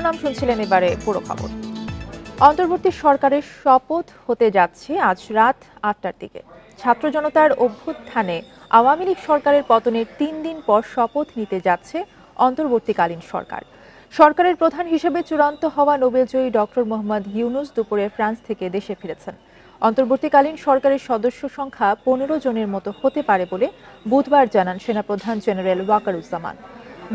শিরোনাম শুনছিলেন, এবারে পুরো খবর। অন্তর্বর্তী সরকারের শপথ হতে যাচ্ছে আজ রাত ৮টার দিকে। ছাত্র জনতার অভ্যুত্থানে আওয়ামী লীগ সরকারের পতনের ৩ দিন পর শপথ নিতে যাচ্ছে অন্তর্বর্তীকালীন সরকার। সরকারের প্রধান হিসেবে চূড়ান্ত হওয়া নোবেলজয়ী ডক্টর মোহাম্মদ ইউনূস দুপুরে ফ্রান্স থেকে দেশে ফিরেছেন। অন্তর্বর্তীকালীন সরকারের সদস্য সংখ্যা ১৫ জনের মতো হতে পারে বলে বুধবার জানান সেনাপ্রধান জেনারেল ওয়াকারুজ্জামান।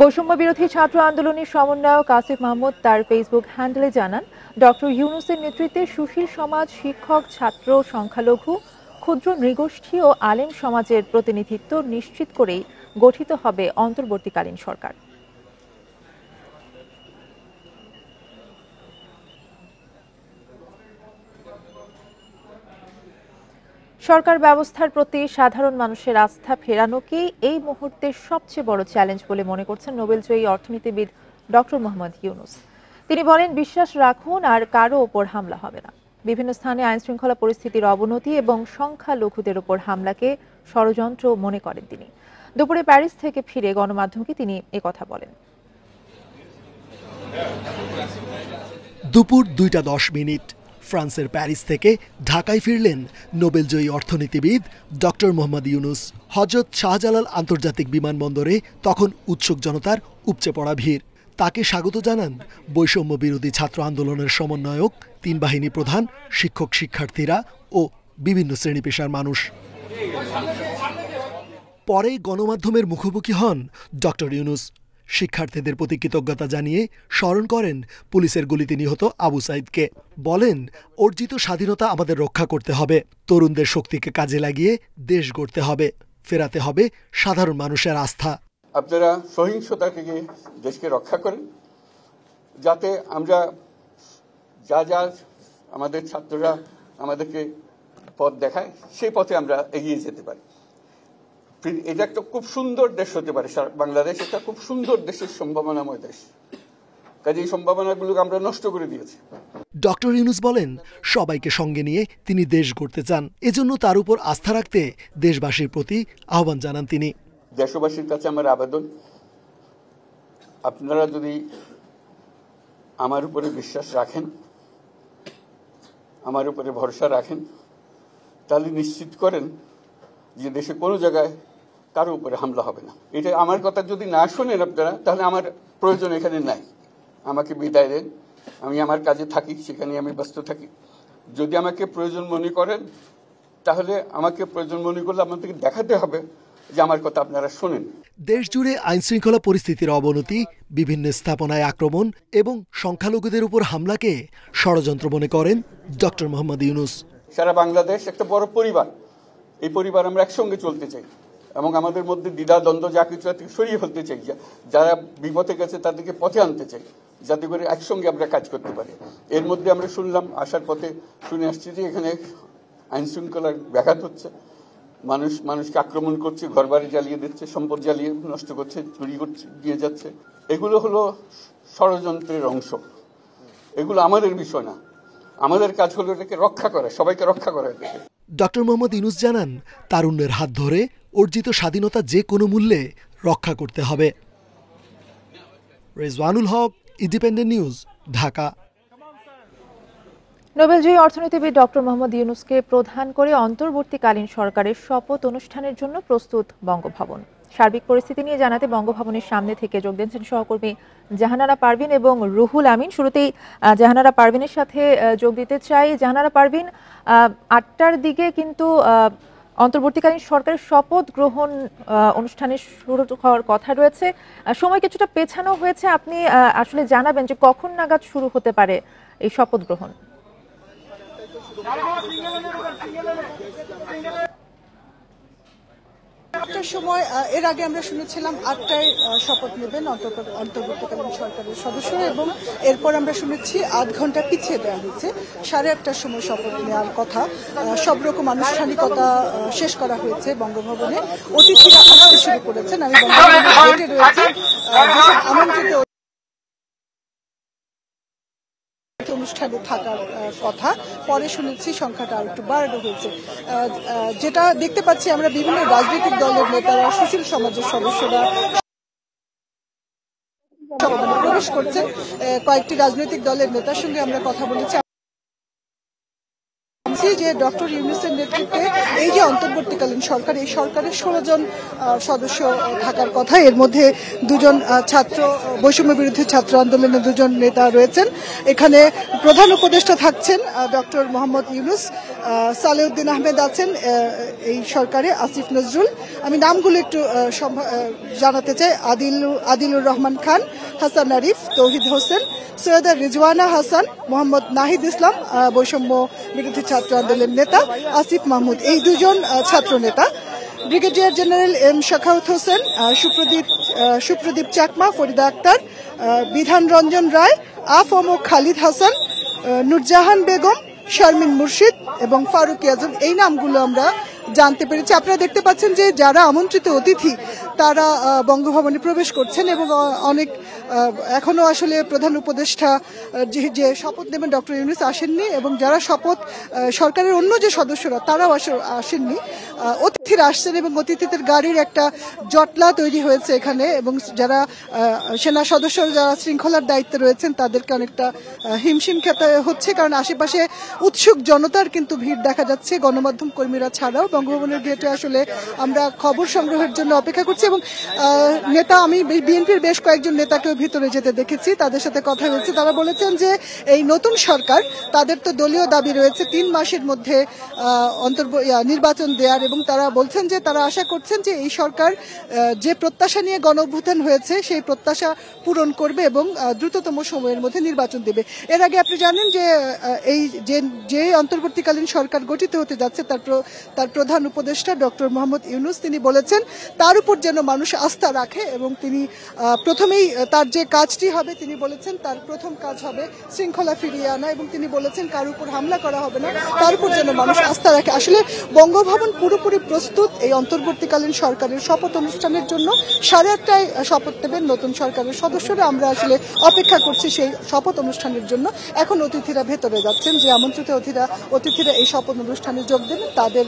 বৈষম্য বিরোধী ছাত্র আন্দোলনের সমন্বয়ক আসিফ মাহমুদ তার ফেসবুক হ্যান্ডেলে জানান, ডক্টর ইউনূসের নেতৃত্বে সুশীল সমাজ, শিক্ষক, ছাত্র, সংখ্যালঘু, ক্ষুদ্র নৃগোষ্ঠী ও আলেম সমাজের প্রতিনিধিত্ব নিশ্চিত করেই গঠিত হবে অন্তর্বর্তীকালীন সরকার। সরকার ব্যবস্থার প্রতি সাধারণ মানুষের আস্থা ফেরানোকেই এই মুহূর্তের সবচেয়ে বড় চ্যালেঞ্জ বলে মনে করছেন নোবেলজয়ী অর্থনীতিবিদ ডক্টর মোহাম্মদ ইউনূস। তিনি বলেন, বিশ্বাস রাখুন, আর কারো ওপর হামলা হবে না। বিভিন্ন স্থানে আইনশৃঙ্খলা পরিস্থিতির অবনতি এবং সংখ্যালঘুদের ওপর হামলাকে ষড়যন্ত্র মনে করেন তিনি। দুপুরে প্যারিস থেকে ফিরে গণমাধ্যমকে তিনি একথা বলেন। দুপুর 2:10 ফ্রান্সের প্যারিস থেকে ঢাকায় ফিরলেন নোবেলজয়ী অর্থনীতিবিদ ডক্টর মোহাম্মদ ইউনূস। হযরত শাহজালাল আন্তর্জাতিক বিমানবন্দরে তখন উৎসুক জনতার উপচে পড়া ভিড়। তাকে স্বাগত জানান বৈষম্য বিরোধী ছাত্র আন্দোলনের সমন্বয়ক, 3 বাহিনী প্রধান, শিক্ষক, শিক্ষার্থীরা ও বিভিন্ন শ্রেণী পেশার মানুষ। পরে গণমাধ্যমের মুখোমুখি হন ডক্টর ইউনূস। শিক্ষার্থীদের প্রতি কৃতজ্ঞতা জানিয়ে স্মরণ করেন পুলিশের গুলিতে নিহত আবু সাইদকে। বলেন, অর্জিত স্বাধীনতা আমাদের রক্ষা করতে হবে, তরুণদের শক্তিকে কাজে লাগিয়ে দেশ গড়তে হবে, ফেরাতে হবে সাধারণ মানুষের আস্থা। আপনারা সহিংসতা থেকে দেশকে রক্ষা করেন, যাতে আমরা যা আমাদের ছাত্ররা আমাদেরকে পথ দেখায় সেই পথে আমরা এগিয়ে যেতে পারি। এটা একটা খুব সুন্দর দেশ হতে পারে, বাংলাদেশ একটা খুব সুন্দর দেশের সম্ভাবনাময় দেশ। কাজে এই সম্ভাবনাগুলোকে আমরা নষ্ট করে দিয়েছি। ডক্টর ইউনূস বলেন, সবাইকে সঙ্গে নিয়ে তিনি দেশ গড়তে চান, এজন্য তার উপর আস্থা রাখতে দেশবাসীর প্রতি আহ্বান জানান তিনি। দেশবাসীর কাছে আমার আবেদন, আপনারা যদি আমার উপরে বিশ্বাস রাখেন, আমার উপরে ভরসা রাখেন, তাহলে নিশ্চিত করেন যে দেশে কোনো জায়গায় কারো উপরে হামলা হবে না। এটা আমার কথা যদি না শোনেন আপনারা, তাহলে আমার প্রয়োজন এখানে নাই। আমাকে বিদায় দেন, আমি আমার কাজে থাকি, সেখানে আমি ব্যস্ত থাকি। যদি আমাকে প্রয়োজন মনে করেন, তাহলে আমাকে প্রয়োজন মনে করলে আপনাদেরকে দেখাতে হবে যে আমার কথা আপনারা শোনেন। দেশ জুড়ে আইনশৃঙ্খলা পরিস্থিতির অবনতি, বিভিন্ন স্থাপনায় আক্রমণ এবং সংখ্যালঘুদের উপর হামলাকে ষড়যন্ত্র মনে করেন ডক্টর মোহাম্মদ ইউনূস। সারা বাংলাদেশ একটা বড় পরিবার, এই পরিবার আমরা একসঙ্গে চলতে চাই এবং আমাদের মধ্যে দ্বিধা দ্বন্দ্ব যা কিছু থেকে সরিয়ে ফেলতে চাই। যারা বিপথে গেছে তাদেরকে পথে আনতে চাই, যাতে করে একসঙ্গে আমরা কাজ করতে পারি। এর মধ্যে আমরা শুনলাম, আসার পথে শুনে আসছি যে এখানে আইন শৃঙ্খলার ব্যাঘাত হচ্ছে, মানুষকে আক্রমণ করছে, ঘরবাড়ি জ্বালিয়ে দিচ্ছে, সম্পদ জ্বালিয়ে নষ্ট করছে, চুরি করছে, দিয়ে যাচ্ছে। এগুলো হলো ষড়যন্ত্রের অংশ। এগুলো আমাদের বিষয় না, আমাদের কাজ হলো এটাকে রক্ষা করা, সবাইকে রক্ষা করা। ডক্টর মোহাম্মদ ইউনূস জানান, তারুণ্যের হাত ধরে অর্জিত স্বাধীনতা যে কোনো মূল্যে রক্ষা করতে হবে। রেজওয়ানুল হক, ইন্ডিপেন্ডেন্ট নিউজ, ঢাকা। নোবেলজয়ী অর্থনীতিবিদ ডক্টর মোহাম্মদ ইউনূসকে প্রধান করে অন্তর্বর্তীকালীন সরকারের শপথ অনুষ্ঠানের জন্য প্রস্তুত বঙ্গভবন। সার্বিক পরিস্থিতি নিয়ে জানাতে বঙ্গভবনের সামনে থেকে যোগ দিয়েছেন সহকর্মী জাহানারা পারভিন এবং রুহুল আমিন। শুরুতেই জাহানারা পারভিনের সাথে যোগ দিতে চাই। জাহানারা পারভিন, ৮টার দিকে কিন্তু অন্তর্বর্তীকালীন সরকারের শপথ গ্রহণ অনুষ্ঠানের শুরু হওয়ার কথা রয়েছে, সময় কিছুটা পেছানো হয়েছে। আপনি আসলে জানাবেন যে কখন নাগাদ শুরু হতে পারে এই শপথ গ্রহণ? আটটার সময়, এর আগে আমরা শুনেছিলাম ৮টায় শপথ নেবেন অন্তর্বর্তীকালীন সরকারের সদস্যরা, এবং এরপর আমরা শুনেছি ৮ ঘন্টা পিছিয়ে দেওয়া হয়েছে, 8:30টার সময় শপথ নেওয়ার কথা। সব রকম আনুষ্ঠানিকতা শেষ করা হয়েছে বঙ্গভবনে, অতিথিরা আসতে শুরু করেছেন। আমি বঙ্গভবনের গেটে রয়েছে, যেসব আমন্ত্রিত অনুষ্ঠানে থাকার কথা, পরে শুনেছি সংখ্যাটা আর একটু বাড়ানো হয়েছে। যেটা দেখতে পাচ্ছি আমরা, বিভিন্ন রাজনৈতিক দলের নেতারা, সুশীল সমাজের সদস্যরা প্রবেশ করছেন। কয়েকটি রাজনৈতিক দলের নেতার সঙ্গে আমরা কথা বলেছি যে ডক্টর ইউনূসের নেতৃত্বে এই যে অন্তর্বর্তীকালীন সরকার, এই সরকারের 16 জন সদস্য থাকার কথা। এর মধ্যে 2 জন ছাত্র বৈষম্য বিরোধী ছাত্র আন্দোলনের 2 জন নেতা রয়েছেন। এখানে প্রধান উপদেষ্টা থাকছেন ডক্টর মোহাম্মদ ইউনূস, সালেউদ্দিন আহমেদ আছেন এই সরকারে, আসিফ নজরুল, আমি নামগুলো একটু জানাতে চাই, আদিলুর রহমান খান, হাসান আরিফ, তৌহিদ হোসেন, সৈয়দা রিজওয়ানা হাসান, মোহাম্মদ নাহিদ ইসলাম বৈষম্য বিরোধী ছাত্র আন্দোলনের নেতা, আসিফ মাহমুদ, এই 2 জন ছাত্র নেতা, brigadier general M Shakhawat Hossain, Supradip Chakma, Farida Akhter, Bidhan Ranjan রায়, আফম খালিদ হাসান, নুরজাহান বেগম, শারমিন মুর্শিদ এবং ফারুক আজম, এই নামগুলো আমরা জানতে পেরেছি। আপনারা দেখতে পাচ্ছেন যে যারা আমন্ত্রিত অতিথি তারা বঙ্গভবনে প্রবেশ করছেন এবং অনেক এখনো আসলে প্রধান উপদেষ্টা যে শপথ নেবেন ডক্টর ইউনূস আসেননি এবং যারা শপথ সরকারের অন্য যে সদস্যরা তারাও আসেননি। অতিথিরা আসছেন এবং অতিথিদের গাড়ির একটা জটলা তৈরি হয়েছে এখানে এবং যারা সেনা সদস্যরা যারা শৃঙ্খলার দায়িত্বে রয়েছেন তাদেরকে অনেকটা হিমশিম খেতে হচ্ছে, কারণ আশেপাশে উৎসুক জনতার কিন্তু ভিড় দেখা যাচ্ছে, গণমাধ্যম কর্মীরা ছাড়াও। বঙ্গভবনের গেটে আসলে আমরা খবর সংগ্রহের জন্য অপেক্ষা করছি এবং আমি বিএনপির বেশ কয়েকজন নেতাকেও ভিতরে যেতে দেখেছি, তাদের সাথে কথা হয়েছে। তারা বলেছেন যে এই নতুন সরকার, তাদের তো দলীয় দাবি রয়েছে 3 মাসের মধ্যে নির্বাচন দেওয়ার, এবং তারা বলছেন যে তারা আশা করছেন যে এই সরকার যে প্রত্যাশা নিয়ে গণঅভ্যুত্থান হয়েছে সেই প্রত্যাশা পূরণ করবে এবং দ্রুততম সময়ের মধ্যে নির্বাচন দেবে। এর আগে আপনি জানেন যে এই যে অন্তর্বর্তীকালীন সরকার গঠিত হতে যাচ্ছে তার প্রধান উপদেষ্টা ডক্টর মোহাম্মদ ইউনূস তিনি বলেছেন তার উপর যেন মানুষ আস্থা রাখে এবং তিনি প্রথমেই তার যে কাজটি হবে তিনি বলেছেন তার প্রথম কাজ হবে শৃঙ্খলা ফিরিয়ে আনা, এবং তিনি বলেছেন কার উপর হামলা করা হবে না, তার উপর যেন মানুষ আস্থা রাখে। আসলে বঙ্গভবন পুরোপুরি প্রস্তুত এই অন্তর্বর্তীকালীন সরকারের শপথ অনুষ্ঠানের জন্য। 8:30টায় শপথ নেবেন নতুন সরকারের সদস্যরা, আমরা আসলে অপেক্ষা করছি সেই শপথ অনুষ্ঠানের জন্য। এখন অতিথিরা ভেতরে যাচ্ছেন, যে আমন্ত্রিত অতিথিরা এই শপথ অনুষ্ঠানে যোগ দেবেন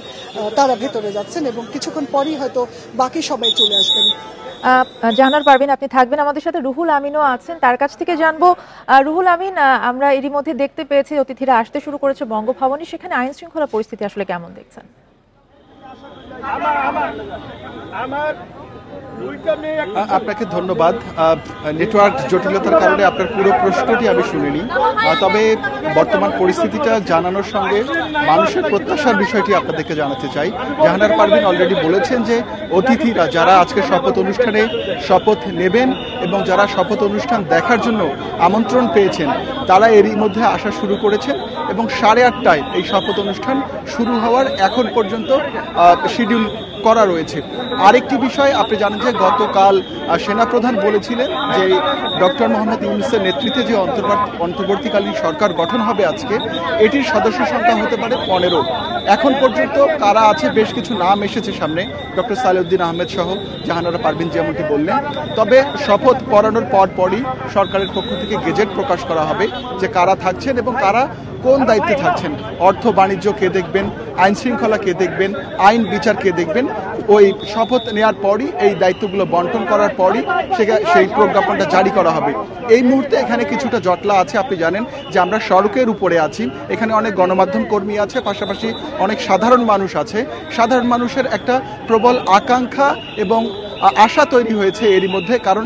তারা ভেতরে যাচ্ছেন এবং কিছুক্ষণ পরই হয়তো বাকি সবাই চলে আসবেন। জানার পারবেন, আপনি থাকবেন আমাদের সাথে। রুহুল আমিনও আছেন, তার কাছ থেকে জানবো। রুহুল আমিন, আমরা এরই মধ্যে দেখতে পেয়েছি অতিথিরা আসতে শুরু করেছে বঙ্গভবনে, সেখানে আইন শৃঙ্খলা পরিস্থিতি আসলে কেমন দেখছেন? আপনাকে ধন্যবাদ। নেটওয়ার্ক জটিলতার কারণে আপনার পুরো প্রশ্নটি আমি শুনিনি, তবে বর্তমান পরিস্থিতিটা জানানোর সঙ্গে মানুষের প্রত্যাশার বিষয়টি আপনাদেরকে জানাতে চাই। জাহানারা পারভীন অলরেডি বলেছেন যে অতিথিরা যারা আজকে শপথ অনুষ্ঠানে শপথ নেবেন এবং যারা শপথ অনুষ্ঠান দেখার জন্য আমন্ত্রণ পেয়েছেন তারা এরই মধ্যে আসা শুরু করেছেন এবং 8:30টায় এই শপথ অনুষ্ঠান শুরু হওয়ার এখন পর্যন্ত শিডিউল করা রয়েছে। আরেকটি বিষয় আপনি জানেন যে গতকাল সেনাপ্রধান বলেছিলেন যে ডক্টর মোহাম্মদ ইউনূসের নেতৃত্বে যে অন্তর্বর্তীকালীন সরকার গঠন হবে আজকে, এটির সদস্য সংখ্যা হতে পারে 15। এখন পর্যন্ত কারা আছে বেশ কিছু নাম এসেছে সামনে, ডক্টর সালেউদ্দিন আহমেদ সহ জাহানারা পারভীন যেমনটি বললেন। তবে শপথ পড়ানোর পরই সরকারের পক্ষ থেকে গেজেট প্রকাশ করা হবে যে কারা থাকছেন এবং কারা কোন দায়িত্বে থাকছেন। অর্থ বাণিজ্য কে দেখবেন, আইন শৃঙ্খলা কে দেখবেন, আইন বিচার কে দেখবেন, ওই শপথ নেওয়ার পরই এই দায়িত্বগুলো বন্টন করার পরই সেই প্রজ্ঞাপনটা জারি করা হবে। এই মুহূর্তে এখানে কিছুটা জটলা আছে। আপনি জানেন যে আমরা সড়কের উপরে আছি, এখানে অনেক গণমাধ্যম কর্মী আছে, পাশাপাশি অনেক সাধারণ মানুষ আছে। সাধারণ মানুষের একটা প্রবল আকাঙ্ক্ষা এবং আশা তৈরি হয়েছে এরই মধ্যে, কারণ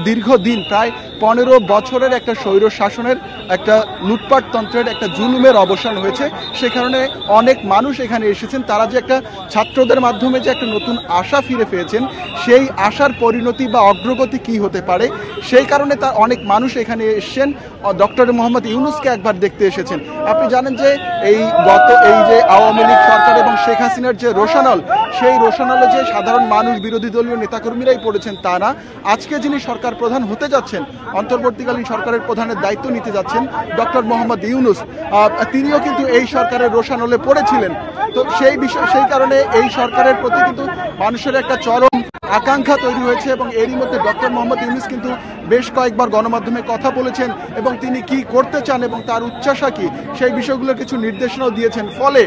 দীর্ঘদিন প্রায় 15 বছরের একটা স্বৈর শাসনের একটা লুটপাট তন্ত্রের একটা জুলুমের অবসান হয়েছে। সে কারণে অনেক মানুষ এখানে এসেছেন, তারা যে একটা ছাত্রদের মাধ্যমে যে একটা নতুন আশা ফিরে পেয়েছেন, সেই আশার পরিণতি বা অগ্রগতি কি হতে পারে সেই কারণে তার অনেক মানুষ এখানে এসেছেন, ডক্টর মোহাম্মদ ইউনূসকে একবার দেখতে এসেছেন। আপনি জানেন যে এই যে আওয়ামী লীগ সরকার এবং শেখ হাসিনার যে রোশানল, সেই রোশানলে যে সাধারণ মানুষ বিরোধী দলীয় নেতাকর্মীরাই পড়েছেন তা না, আজকে যিনি সরকার প্রধান হতে যাচ্ছেন, অন্তর্বর্তীকালীন সরকারের প্রধানের দায়িত্ব নিতে যাচ্ছেন ডক্টর মোহাম্মদ ইউনূস, তিনিও কিন্তু এই সরকারের রোশানলে পড়েছিলেন। তো সেই কারণে এই সরকারের প্রতি কিন্তু মানুষের একটা চরম আকাঙ্ক্ষা তৈরি হয়েছে এবং এরই মধ্যে ডক্টর মোহাম্মদ ইউনূস কিন্তু বেশ কয়েকবার গণমাধ্যমে কথা বলেছেন এবং তিনি কি করতে চান এবং তার উচ্চাশা কি সেই বিষয়গুলোর কিছু নির্দেশনাও দিয়েছেন। ফলে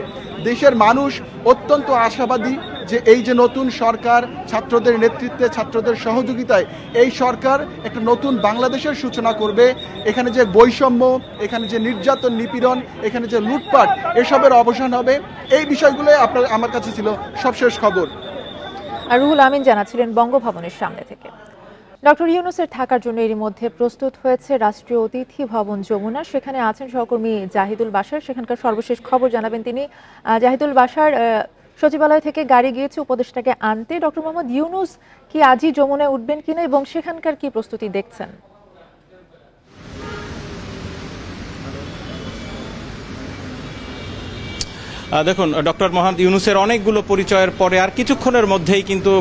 দেশের মানুষ অত্যন্ত আশাবাদী যে এই যে নতুন সরকার, ছাত্রদের নেতৃত্বে, ছাত্রদের সহযোগিতায় এই সরকার একটা নতুন বাংলাদেশের সূচনা করবে। এখানে যে বৈষম্য, এখানে যে নির্যাতন নিপীড়ন, এখানে যে লুটপাট, এসবের অবসান হবে। এই বিষয়গুলো আমার কাছে ছিল সবশেষ খবর। আর রুহুল আমিন জানাচ্ছিলেন বঙ্গভবনের সামনে থেকে। ডক্টর ইউনূসের থাকার জন্য এরই মধ্যে প্রস্তুত হয়েছে রাষ্ট্রীয় অতিথি ভবন যমুনা। সেখানে আছেন সহকর্মী জাহিদুল বাশার, সেখানকার সর্বশেষ খবর জানাবেন তিনি। জাহিদুল বাশার, সচিবালয় থেকে গাড়ি গিয়েছে উপদেষ্টাকে আনতে। ডক্টর মোহাম্মদ ইউনূস কি আজই যমুনায় উঠবেন কিনা এবং সেখানকার কি প্রস্তুতি দেখছেন? দেখুন, ডক্টর মোহাম্মদ ইউনূসের অনেকগুলো পরিচয়ের পরে আর কিছুক্ষণের মধ্যেই কিন্তু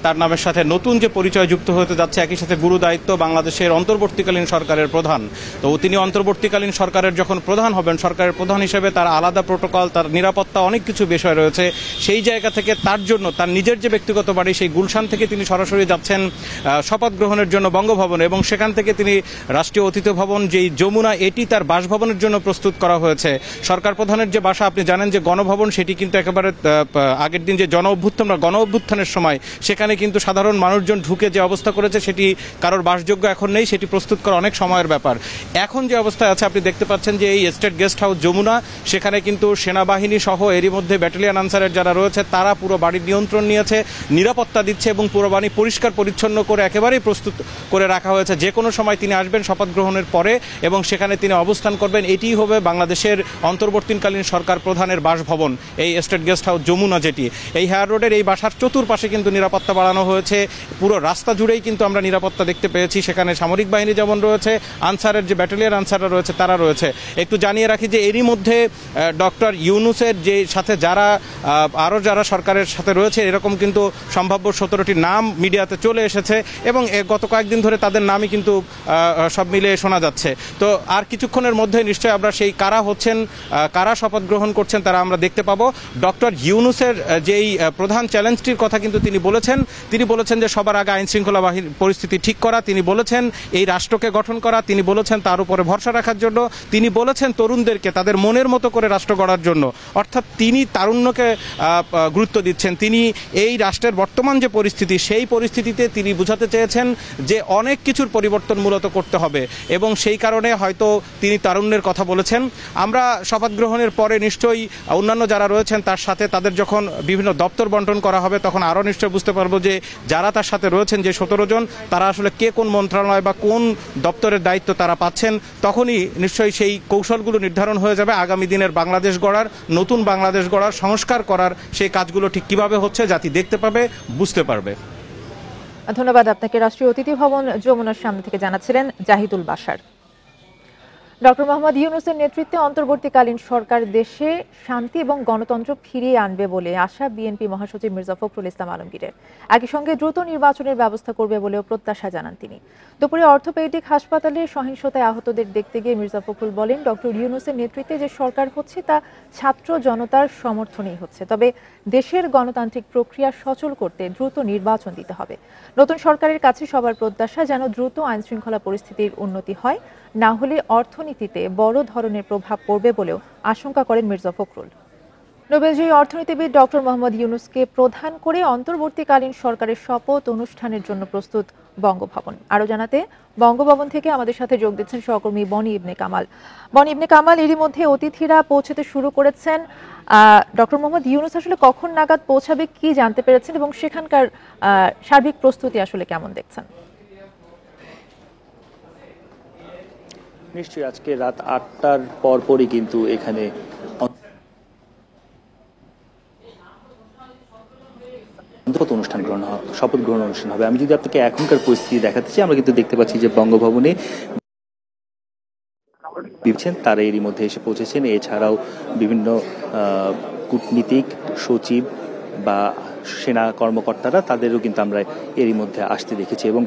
তার নামের সাথে নতুন যে পরিচয় যুক্ত হতে যাচ্ছে, একই সাথে গুরু দায়িত্ব বাংলাদেশের অন্তর্বর্তীকালীন সরকারের প্রধান। তো তিনি অন্তর্বর্তীকালীন সরকারের যখন প্রধান হবেন, সরকারের প্রধান হিসেবে তার আলাদা প্রোটোকল, তার নিরাপত্তা, অনেক কিছু বিষয় রয়েছে। সেই জায়গা থেকে তার জন্য তার নিজের যে ব্যক্তিগত বাড়ি সেই গুলশান থেকে তিনি সরাসরি যাচ্ছেন শপথ গ্রহণের জন্য বঙ্গভবনে, এবং সেখান থেকে তিনি রাষ্ট্রীয় অতিথি ভবন যেই যমুনা, এটি তার বাসভবনের জন্য প্রস্তুত করা হয়েছে। সরকার প্রধানের যে বাসা, আপনি জানেন যে গণভবন, সেটি কিন্তু একেবারে আগের দিন যে গণ অভ্যুত্থানের সময় সেখানে কিন্তু সাধারণ মানুষজন ঢুকে যে অবস্থা করেছে সেটি কারোর বাসযোগ্য এখন নেই। সেটি প্রস্তুত করা অনেক সময়ের ব্যাপার। এখন যে অবস্থায় আছে আপনি দেখতে পাচ্ছেন যে এই স্টেট গেস্ট হাউস যমুনা, সেখানে কিন্তু সেনাবাহিনী সহ এরই মধ্যে ব্যাটালিয়ন আনসারের যারা রয়েছে তারা পুরো বাড়ির নিয়ন্ত্রণ নিয়েছে, নিরাপত্তা দিচ্ছে এবং পুরো বাড়ি পরিষ্কার পরিচ্ছন্ন করে একেবারেই প্রস্তুত করে রাখা হয়েছে। যে কোনো সময় তিনি আসবেন শপথ গ্রহণের পরে এবং সেখানে তিনি অবস্থান করবেন। এটিই হবে বাংলাদেশের অন্তর্বর্তীকালীন সরকার প্রধানের বাসভবন, এই স্টেট গেস্ট হাউস যমুনা, যেটি এই হেয়ার রোডের এই বাসার চতুর্পাশে কিন্তু নিরাপত্তা বাড়ানো হয়েছে। পুরো রাস্তা জুড়েই কিন্তু আমরা নিরাপত্তা দেখতে পেয়েছি। সেখানে সামরিক বাহিনী যেমন রয়েছে, আনসারের যে ব্যাটালিয়ন আনসাররা রয়েছে তারা রয়েছে। একটু জানিয়ে রাখি যে এরই মধ্যে ডক্টর ইউনূসের যে সাথে আরও যারা সরকারের সাথে রয়েছে, এরকম কিন্তু সম্ভাব্য 17টি নাম মিডিয়াতে চলে এসেছে এবং গত কয়েকদিন ধরে তাদের নামই কিন্তু সব মিলে শোনা যাচ্ছে। তো আর কিছুক্ষণের মধ্যে নিশ্চয়ই আমরা সেই কারা শপথ গ্রহণ করছেন তারা আমরা দেখতে পাবো। ডক্টর ইউনূসের যেই প্রধান চ্যালেঞ্জটির কথা কিন্তু তিনি বলেছেন যে সবার আগে আইন শৃঙ্খলা বাহিনীর পরিস্থিতি ঠিক করা, তিনি বলেছেন এই রাষ্ট্রকে গঠন করা, তিনি বলেছেন তার উপরে ভরসা রাখার জন্য, তিনি বলেছেন তরুণদেরকে তাদের মনের মতো করে রাষ্ট্র গড়ার জন্য। অর্থাৎ তিনি তারুণ্যকে গুরুত্ব দিচ্ছেন। তিনি এই রাষ্ট্রের বর্তমান যে পরিস্থিতি, সেই পরিস্থিতিতে তিনি বুঝাতে চেয়েছেন যে অনেক কিছুর পরিবর্তন মূলত করতে হবে এবং সেই কারণে হয়তো তিনি তারুণ্যের কথা বলেছেন। আমরা শপথ গ্রহণের পরে নিশ্চয়ই অন্যান্য যারা রয়েছেন তার সাথে তাদের যখন বিভিন্ন দপ্তর বন্টন করা হবে তখন আরও নিশ্চয় বুঝতে পারবো যে যারা তার সাথে রয়েছেন, যে 17 জন, তারা আসলে কে কোন মন্ত্রণালয় বা কোন দপ্তরের দায়িত্ব তারা পাচ্ছেন। তখনই নিশ্চয়ই সেই কৌশলগুলো নির্ধারণ হয়ে যাবে। আগামী দিনের বাংলাদেশ গড়ার, নতুন বাংলাদেশ গড়ার, সংস্কার করার সেই কাজগুলো ঠিক কিভাবে হচ্ছে জাতি দেখতে পাবে, বুঝতে পারবে। ধন্যবাদ আপনাকে। রাষ্ট্রীয় অতিথি ভবন যমুনার সামনে থেকে জানাচ্ছিলেন জাহিদুল বাশার। ডক্টর মোহাম্মদ ইউনূসের নেতৃত্বে অন্তর্বর্তীকালীন সরকার দেশে শান্তি এবং গণতন্ত্র ফিরিয়ে আনবে বলে আশা বিএনপি মহাসচিব মির্জা ফখরুল ইসলাম আলমগীরের। একই সঙ্গে দ্রুত নির্বাচনের ব্যবস্থা করবে বলেও প্রত্যাশা জানান তিনি। দুপুরে অর্থোপেডিক হাসপাতালে সহিংসতায় আহতদের দেখতে গিয়ে মির্জা ফখরুল বলেন, ডক্টর ইউনূসের নেতৃত্বে যে সরকার হচ্ছে তা ছাত্র জনতার সমর্থনেই হচ্ছে, তবে দেশের গণতান্ত্রিক প্রক্রিয়া সচল করতে দ্রুত নির্বাচন দিতে হবে। নতুন সরকারের কাছে সবার প্রত্যাশা যেন দ্রুত আইনশৃঙ্খলা পরিস্থিতির উন্নতি হয়, না হলে অর্থনীতিতে বড় ধরনের প্রভাব পড়বে বলেও আশঙ্কা করেন মির্জা ফখরুল। নোবেলজয়ী অর্থনীতিবিদ ডক্টর মোহাম্মদ ইউনূসকে প্রধান করে অন্তর্বর্তীকালীন সরকারের শপথ অনুষ্ঠানের জন্য প্রস্তুত বঙ্গভবন। আরও জানাতে বঙ্গভবন থেকে আমাদের সাথে যোগ দিচ্ছেন সহকর্মী বনি ইবনে কামাল। এরই মধ্যে অতিথিরা পৌঁছতে শুরু করেছেন। ডক্টর মোহাম্মদ ইউনূস আসলে কখন নাগাদ পৌঁছাবে, কি জানতে পেরেছেন এবং সেখানকার সার্বিক প্রস্তুতি আসলে কেমন দেখছেন? নিশ্চয়ই আজকে রাত 8টার পরপরই কিন্তু এখানে শপথ গ্রহণ অনুষ্ঠান হবে। আমি যদি আপনাকে এখনকার পরিস্থিতি দেখাতে চাই, আমরা কিন্তু দেখতে পাচ্ছি যে বঙ্গভবনে তারা এরই মধ্যে এসে পৌঁছেছেন। এছাড়াও বিভিন্ন কূটনীতিক, সচিব বা সেনা কর্মকর্তারা, তাদেরও কিন্তু আমরা এরই মধ্যে আসতে দেখেছি এবং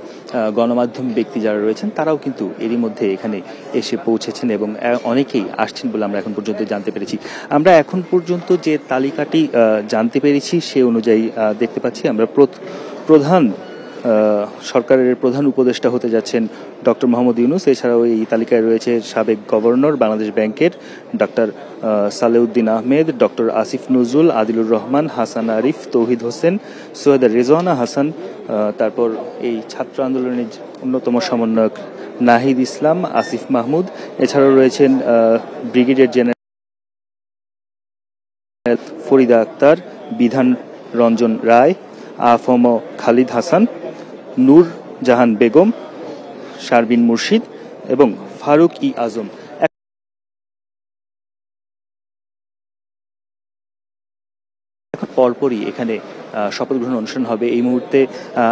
গণমাধ্যম ব্যক্তি যারা রয়েছেন তারাও কিন্তু এরই মধ্যে এখানে এসে পৌঁছেছেন এবং অনেকেই আসছেন বলে আমরা এখন পর্যন্ত জানতে পেরেছি। আমরা এখন পর্যন্ত যে তালিকাটি জানতে পেরেছি সে অনুযায়ী দেখতে পাচ্ছি আমরা প্রধান সরকারের প্রধান উপদেষ্টা হতে যাচ্ছেন ডক্টর মোহাম্মদ ইউনূস। এছাড়াও এই তালিকায় রয়েছে সাবেক গভর্নর বাংলাদেশ ব্যাংকের ডক্টর সালেউদ্দিন আহমেদ, ডক্টর আসিফ নজরুল, আদিলুর রহমান, হাসান আরিফ, তৌহিদ হোসেন, সৈয়দা রেজওয়ানা হাসান, তারপর এই ছাত্র আন্দোলনের অন্যতম সমন্বয়ক নাহিদ ইসলাম, আসিফ মাহমুদ। এছাড়াও রয়েছেন ব্রিগেডিয়ার জেনারেল ফরিদা আক্তার, বিধান রঞ্জন রায়, আফম খালিদ হাসান, নূর জাহান বেগম, শারবিন মুর্শিদ এবং ফারুক ই আজম। এখন পরপরই এখানে শপথ গ্রহণ অনুষ্ঠান হবে। এই মুহূর্তে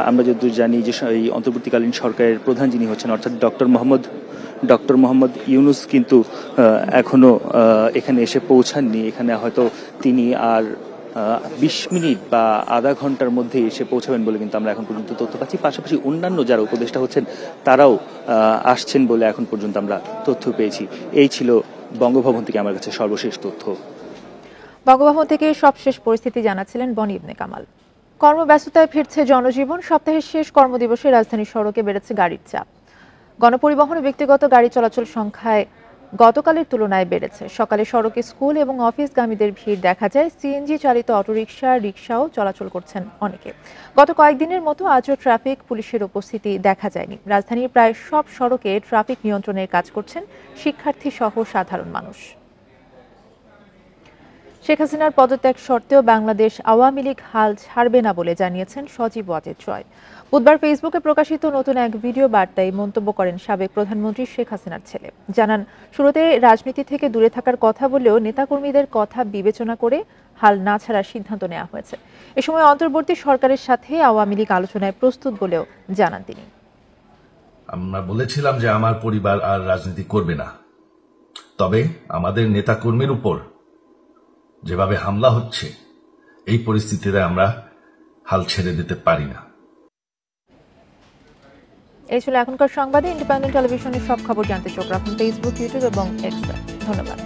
আমরা যতদূর জানি যে এই অন্তর্বর্তীকালীন সরকারের প্রধান যিনি হচ্ছেন অর্থাৎ ডক্টর মোহাম্মদ ইউনূস কিন্তু এখনো এখানে এসে পৌঁছাননি। এখানে হয়তো তিনি আর 20 মিনিট বা আধা ঘন্টার মধ্যে এসে পৌঁছাবেন বলে কিন্তু আমরা এখন পর্যন্ত তথ্য পাচ্ছি। পাশাপাশি অন্যান্য যারা উপদেষ্টা হচ্ছেন তারাও আসছেন বলে এখন পর্যন্ত আমরা তথ্য পেয়েছি। এই ছিল বঙ্গভবন থেকে আমার কাছে সর্বশেষ তথ্য। বঙ্গভবন থেকে সবশেষ পরিস্থিতি জানাচ্ছিলেন বনি ইবনে কামাল। কর্মব্যস্ততায় ফিরছে জনজীবন। সপ্তাহের শেষ কর্মদিবসে রাজধানীর সড়কে বেড়েছে গাড়ির চাপ। গণপরিবহন ও ব্যক্তিগত গাড়ি চলাচল সংখ্যায় গতকালের তুলনায় বেড়েছে। সকালে সড়কে স্কুল এবং অফিসগামীদের ভিড় দেখা যায়। সিএনজি চালিত অটোরিকশা, রিকশাও চলাচল করছেন অনেকে। গত কয়েকদিনের মতো আজও ট্রাফিক পুলিশের উপস্থিতি দেখা যায়নি। রাজধানীর প্রায় সব সড়কে ট্রাফিক নিয়ন্ত্রণের কাজ করছেন শিক্ষার্থী সহ সাধারণ মানুষ। শেখ হাসিনার পদত্যাগ সত্ত্বেও বাংলাদেশ আওয়ামী লীগ হাল ছাড়বে না বলে জানিয়েছেন সজীব ওয়াজেদ জয়। বুধবার ফেসবুকে প্রকাশিত নতুন এক ভিডিও বার্তায় মন্তব্য করেন সাবেক প্রধানমন্ত্রী শেখ হাসিনার ছেলে। জানান, শুরুতে রাজনীতি থেকে দূরে থাকার কথা বলেও নেতাকর্মীদের কথা বিবেচনা করে হাল না ছাড়ার সিদ্ধান্ত নেওয়া হয়েছে। এ সময় অন্তর্বর্তী সরকারের সাথে আওয়ামী লীগ আলোচনায় প্রস্তুত বলেও জানান তিনি। আমরা বলেছিলাম যে আমার পরিবার আর রাজনীতি করবে না, তবে আমাদের নেতাকর্মীর উপর যেভাবে হামলা হচ্ছে এই পরিস্থিতিতে আমরা হাল ছেড়ে দিতে পারি না। এই ছিল এখনকার সংবাদে। ইন্ডিপেন্ডেন্ট টেলিভিশনের সব খবর জানতে চোখ রাখুন ফেসবুক, ইউটিউব এবং এক্সে। ধন্যবাদ।